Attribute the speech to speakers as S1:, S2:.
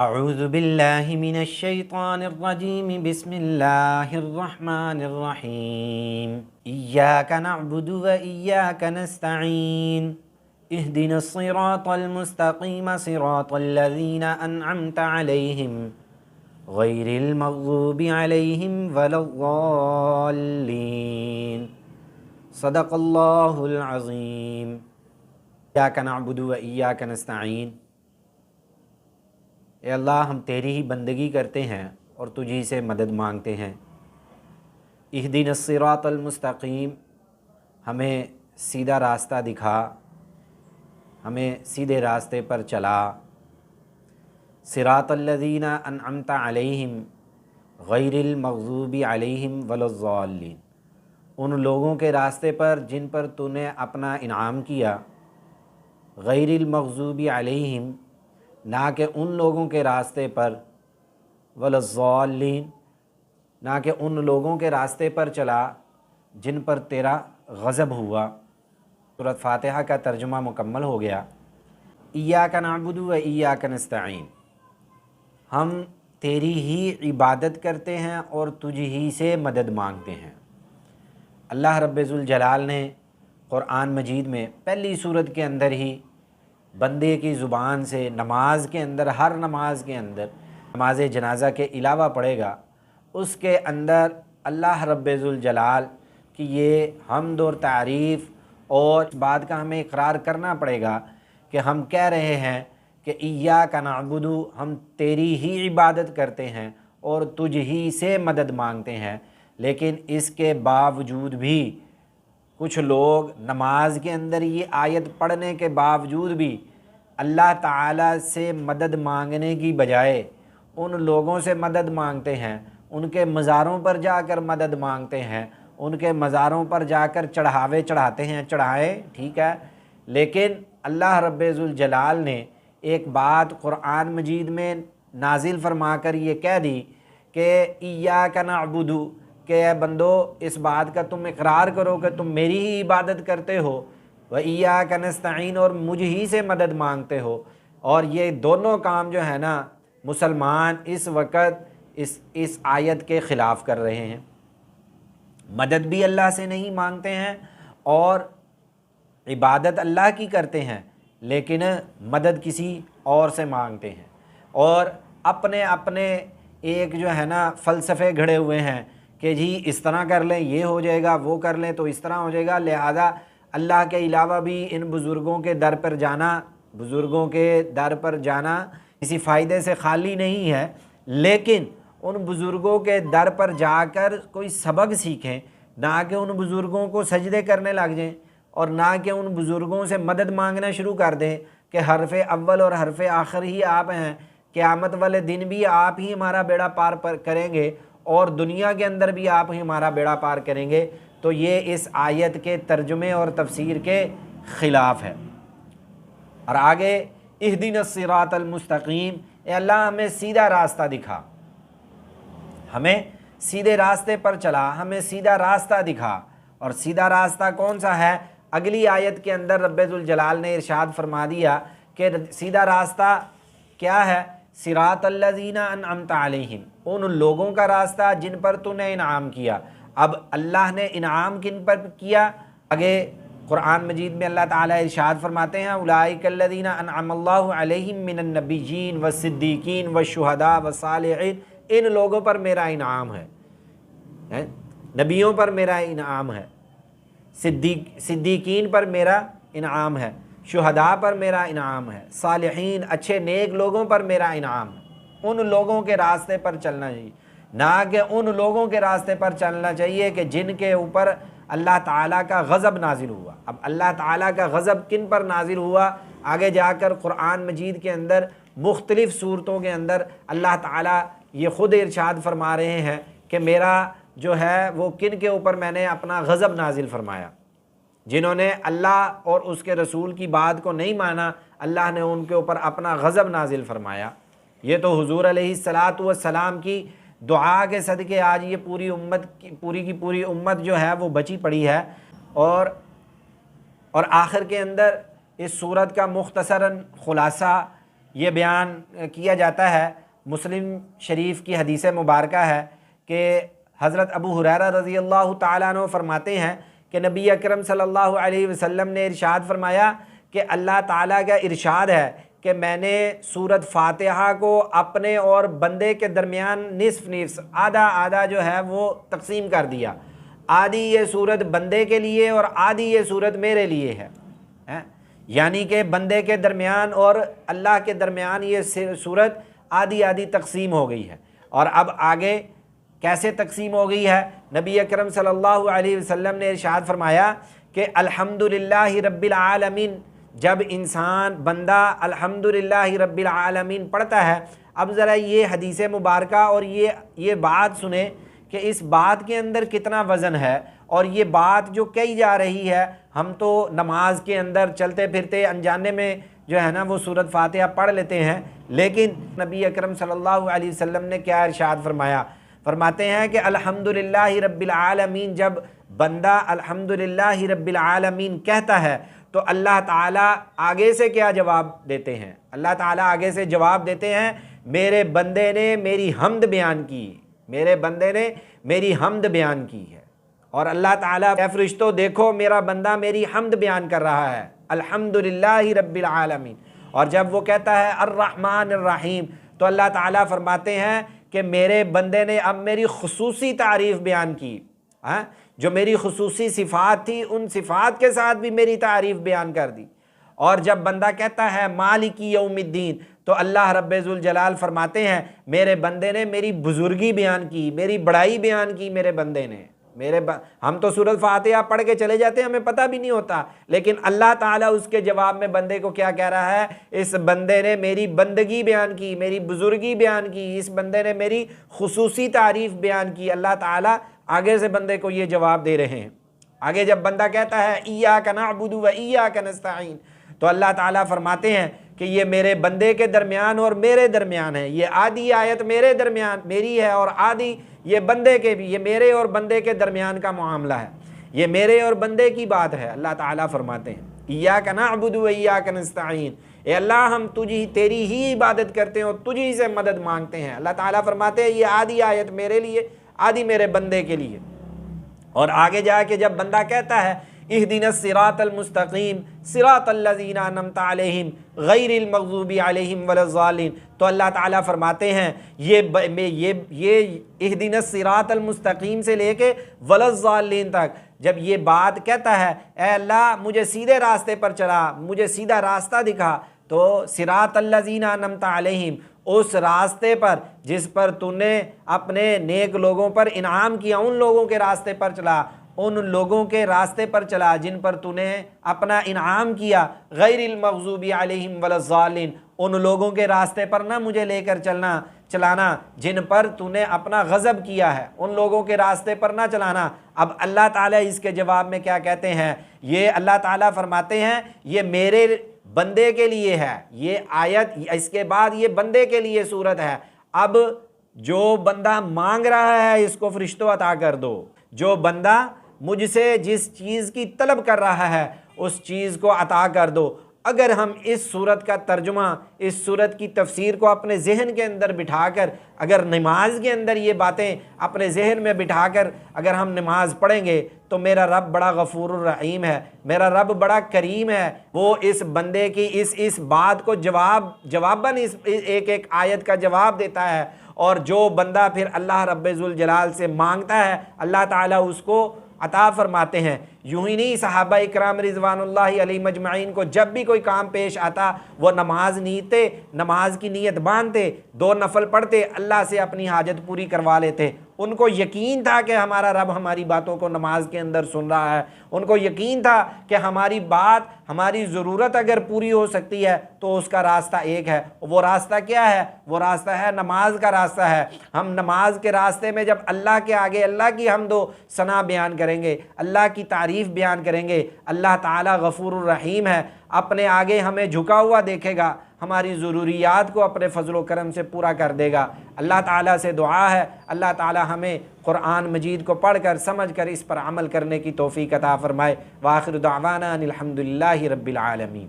S1: अऊज़ु बिल्लाहि मिनश शैतानिर रजीम बिस्मिल्लाहिर रहमानिर रहीम इय्याका नअबुदु व इय्याका नस्तईन इहदिनस सिरातल मुस्तक़ीम सिरातल लज़ीना अनअमता अलैहिम गैरिल मग़ज़ूबि अलैहिम वलद्दाल्लीन सदक़ल्लाहुल अज़ीम। इय्याका नअबुदु व इय्याका नस्तईन। ए अल्लाह, हम तेरी ही बंदगी करते हैं और तुझी से मदद मांगते हैं। इहदिनस सिरातल मुस्तक़ीम, हमें सीधा रास्ता दिखा, हमें सीधे रास्ते पर चला। सिरातल लज़ीना अनअमता अलैहिम गैरिल मग़ज़ूबि अलैहिम वलद्दाल्लीन, उन लोगों के रास्ते पर जिन पर तूने अपना इनाम किया। गैरिल मग़ज़ूबि अलैहिम, ना कि उन लोगों के रास्ते पर। वलद्दाल्लीन, ना कि उन लोगों के रास्ते पर चला जिन पर तेरा गज़ब हुआ। सूरत फ़ातिहा का तर्जुमा मुकम्मल हो गया। इय्याका नअबुदु व इय्याका नस्तईन, हम तेरी ही इबादत करते हैं और तुझ ही से मदद मांगते हैं। अल्लाह रब्बुल जलाल ने क़ुरआन मजीद में पहली सूरत के अंदर ही बंदे की ज़ुबान से नमाज के अंदर, हर नमाज के अंदर, नमाज जनाजा के अलावा पढ़ेगा, उसके अंदर अल्लाह रब्बुल जलाल की ये हम्द और तारीफ़ और इस बात का हमें इकरार करना पड़ेगा कि हम कह रहे हैं कि इय्याका नअबुदु, हम तेरी ही इबादत करते हैं और तुझ ही से मदद मांगते हैं। लेकिन इसके बावजूद भी कुछ लोग नमाज के अंदर ये आयत पढ़ने के बावजूद भी अल्लाह ताला से मदद मांगने की बजाय उन लोगों से मदद मांगते हैं, उनके मज़ारों पर जाकर मदद मांगते हैं, उनके मज़ारों पर जाकर चढ़ावे चढ़ाते हैं। चढ़ाए ठीक है, लेकिन अल्लाह रब्बुल जलाल ने एक बात क़ुरआन मजीद में नाजिल फरमा कर ये कह दी कि इय्याका नअबुदु, कि बंदो इस बात का तुम इकरार करो कि तुम मेरी ही इबादत करते हो, व इय्याका नस्तईन, और मुझ ही से मदद मांगते हो। और ये दोनों काम जो है ना, मुसलमान इस वक्त इस आयत के ख़िलाफ़ कर रहे हैं। मदद भी अल्लाह से नहीं मांगते हैं और इबादत अल्लाह की करते हैं, लेकिन मदद किसी और से मांगते हैं और अपने अपने एक जो है ना फ़लसफ़े घड़े हुए हैं कि जी इस तरह कर लें ये हो जाएगा, वो कर लें तो इस तरह हो जाएगा। लिहाजा अल्लाह के अलावा भी इन बुज़ुर्गों के दर पर जाना, बुज़ुर्गों के दर पर जाना किसी फ़ायदे से खाली नहीं है। लेकिन उन बुज़ुर्गों के दर पर जाकर कोई सबक सीखें, ना कि उन बुज़ुर्गों को सजदे करने लग जाएं और ना कि उन बुज़ुर्गों से मदद मांगना शुरू कर दें कि हरफ़ अव्वल और हरफ़ आखिर ही आप हैं, क़यामत वाले दिन भी आप ही हमारा बेड़ा पार पर करेंगे और दुनिया के अंदर भी आप ही हमारा बेड़ा पार करेंगे। तो ये इस आयत के तर्जुमे और तफसीर के ख़िलाफ़ है। और आगे इहदिनस सिरातल मुस्तक़ीम, ए अल्लाह हमें सीधा रास्ता दिखा, हमें सीधे रास्ते पर चला, हमें सीधा रास्ता दिखा। और सीधा रास्ता कौन सा है? अगली आयत के अंदर रब्बुल जलाल ने इरशाद फरमा दिया कि सीधा रास्ता क्या है? सिरातल लज़ीना अनअमता अलैहिम, उन लोगों का रास्ता जिन पर तूने इनाम किया। अब अल्लाह ने इनाम किन पर किया? आगे क़ुरआन मजीद में अल्लाह ताला इरशाद फरमाते हैं, उलाइकल लज़ीना अनअमल्लाहु अलैहिम मिनन नबिय्यीन वस्सिद्दीकीन वश्शुहदा वस्सालिहीन, इन लोगों पर मेरा इनाम है, नबियों पर मेरा इनाम है, सिद्दीकीन पर मेरा इनाम है, शुहदा पर मेरा इनाम है, सालिहीन अच्छे नेक लोगों पर मेरा इनाम है। उन लोगों के रास्ते पर चलना चाहिए, ना कि उन लोगों के रास्ते पर चलना चाहिए कि जिनके ऊपर अल्लाह ताला का गज़ब नाजिल हुआ। अब अल्लाह ताला का गज़ब किन पर नाजिल हुआ? आगे जाकर क़ुरआन मजीद के अंदर मुख्तलिफ़ सूरतों के अंदर अल्लाह ताला ये ख़ुद इरशाद फरमा रहे हैं कि मेरा जो है वो किन के ऊपर मैंने अपना गज़ब नाजिल फरमाया। जिन्होंने अल्लाह और उसके रसूल की बात को नहीं माना, अल्लाह ने उनके ऊपर अपना गज़ब नाजिल फरमाया। ये तो हुज़ूर अलैहिस्सलातु वस्सलाम की दुआ के सदक़े आज ये पूरी की पूरी उम्मत जो है वो बची पड़ी है। और आखिर के अंदर इस सूरत का मुख्तसरन ख़ुलासा ये बयान किया जाता है, मुस्लिम शरीफ की हदीस मुबारक है कि हज़रत अबू हुरैरा रज़ी अल्लाह ताला अन्हु फरमाते हैं कि नबी अकरम सल्लल्लाहु अलैहि वसल्लम ने इरशाद फरमाया कि अल्लाह ताला का इरशाद है कि मैंने सूरत फातिहा को अपने और बंदे के दरमियान निस्फ निस्फ आधा आधा जो है वो तकसीम कर दिया। आधी ये सूरत बंदे के लिए और आधी ये सूरत मेरे लिए है, यानी कि बंदे के दरमियान और अल्लाह के दरमियान ये सूरत आधी आधी तकसीम हो गई है। और अब आगे कैसे तकसीम हो गई है, नबी अकरम सल्लल्लाहु अलैहि वसल्लम ने इरशाद फरमाया कि अल्हम्दुलिल्लाहि रब्बिल आलमीन, जब इंसान बंदा अल्हम्दुलिल्लाहि रब्बिल आलमीन पढ़ता है। अब ज़रा ये हदीस मुबारक और ये बात सुने कि इस बात के अंदर कितना वज़न है। और ये बात जो कही जा रही है, हम तो नमाज के अंदर चलते फिरते अनजाने में जो है ना वो सूरत फातिहा पढ़ लेते हैं, लेकिन नबी अकरम सल्लल्लाहु अलैहि वसल्लम ने क्या इरशाद फरमाया, फरमाते हैं कि अल्हम्दुलिल्लाहि रब्बिल आलमीन, जब बंदा अल्हम्दुलिल्लाहि रब्बिल आलमीन कहता है तो अल्लाह ताला आगे से क्या जवाब देते हैं, अल्लाह ताला आगे से जवाब देते हैं, मेरे बंदे ने मेरी हम्द बयान की, मेरे बंदे ने मेरी हम्द बयान की है। और अल्लाह ताला ए फरिश्तों देखो मेरा बंदा मेरी हम्द बयान कर रहा है, अल्हम्दुलिल्लाहि रब्बिल आलमीन। और जब वो कहता है अर्रहमान अर्रहीम, तो अल्लाह ताला फरमाते हैं कि मेरे बंदे ने अब मेरी खुसूसी तारीफ़ बयान की, जो मेरी खुसूसी सिफ़ात थी उन सिफ़ात के साथ भी मेरी तारीफ़ बयान कर दी। और जब बंदा कहता है मालिकी यौमिद्दीन, तो अल्लाह रब्बुल जलाल फरमाते हैं मेरे बंदे ने मेरी बुजुर्गी बयान की, मेरी बड़ाई बयान की मेरे बंदे ने। हम तो सूरत फातिहा पढ़ के चले जाते हैं, हमें पता भी नहीं होता, लेकिन अल्लाह ताला उसके जवाब में बंदे को क्या कह रहा है, इस बंदे ने मेरी बंदगी बयान की, मेरी बुजुर्गी बयान की, इस बंदे ने मेरी खुसूसी तारीफ़ बयान की। अल्लाह ताला आगे से बंदे को ये जवाब दे रहे हैं। आगे जब बंदा कहता है इय्याका नअबुदु व इय्याका नस्तईन, तो अल्लाह ताला फरमाते हैं कि ये मेरे बंदे के दरमियान और मेरे दरमियान है। ये आधी आयत मेरे दरमियान मेरी है और आधी ये बंदे के भी, ये मेरे और बंदे के दरमियान का मामला है, ये मेरे और बंदे की बात है। अल्लाह ताला फरमाते हैं इय्याका नअबुदु व इय्याका नस्तईन, ए अल्लाह हम तुझी तेरी ही इबादत करते हैं और तुझी से मदद मांगते हैं। अल्लाह ताला फरमाते हैं ये आधी आयत मेरे लिए, आधी मेरे बंदे के लिए। और आगे जाके जब बंदा कहता है इहदिनस सिरातल मुस्तकीम सिरातल लज़ीना अनअमता अलैहिम गैरिल मग़ज़ूबी अलैहिम वलज़्ज़ालिन, तो अल्लाह ताला फरमाते हैं ये इहदिनस सिरातल मुस्तकीम से लेके वलज़्ज़ालिन तक जब ये बात कहता है ए अल्लाह मुझे सीधे रास्ते पर चला, मुझे सीधा रास्ता दिखा, तो सिरातल लज़ीना अनअमता अलैहिम, उस रास्ते पर जिस पर तूने अपने नेक लोगों पर इनाम किया, उन लोगों के रास्ते पर चला, उन लोगों के रास्ते पर चला जिन पर तूने अपना इनाम किया। गैरिल मग़ज़ूबी अलैहिम वलज़्ज़ालिन, उन लोगों के रास्ते पर ना मुझे लेकर चलाना जिन पर तूने अपना गज़ब किया है, उन लोगों के रास्ते पर ना चलाना। अब अल्लाह ताला इसके जवाब में क्या कहते हैं, ये अल्लाह ताला फरमाते हैं ये मेरे बंदे के लिए है, ये आयत इसके बाद ये बंदे के लिए सूरत है। अब जो बंदा मांग रहा है इसको फरिश्तों अता कर दो, जो बंदा मुझसे जिस चीज़ की तलब कर रहा है उस चीज़ को अता कर दो। अगर हम इस सूरत का तर्जुमा, इस सूरत की तफसीर को अपने जहन के अंदर बिठाकर, अगर नमाज के अंदर ये बातें अपने जहन में बिठाकर अगर हम नमाज पढ़ेंगे, तो मेरा रब बड़ा गफूरुर रहीम है, मेरा रब बड़ा करीम है। वो इस बंदे की इस बात को जवाबन इस एक एक आयत का जवाब देता है। और जो बंदा फिर अल्लाह रब्बुल जलाल से मांगता है, अल्लाह ताला उसको अता फरमाते हैं। यूं ही नहीं, सहाबा इकराम रिज़वानुल्लाहि अलैहिम अजमईन को जब भी कोई काम पेश आता वो नमाज की नीयत बांधते, 2 नफल पढ़ते, अल्लाह से अपनी हाजत पूरी करवा लेते। उनको यकीन था कि हमारा रब हमारी बातों को नमाज के अंदर सुन रहा है, उनको यकीन था कि हमारी बात, हमारी ज़रूरत अगर पूरी हो सकती है तो उसका रास्ता एक है। वो रास्ता क्या है, वो रास्ता है नमाज का रास्ता है। हम नमाज के रास्ते में जब अल्लाह के आगे अल्लाह की हम्दो सना बयान करेंगे, अल्लाह की तारीफ़ बयान करेंगे, अल्लाह ताला गफूरुर रहीम है, अपने आगे हमें झुका हुआ देखेगा, हमारी ज़रूरियात को अपने फ़ज़ल करम से पूरा कर देगा। अल्लाह ताला से दुआ है अल्लाह ताला हमें क़ुरआन मजीद को पढ़कर समझकर इस पर अमल करने की तौफ़ीक़ अता फ़रमाए। व आख़िर दावाना अनिल हम्दुलिल्लाहि रब्बिल आलमीन।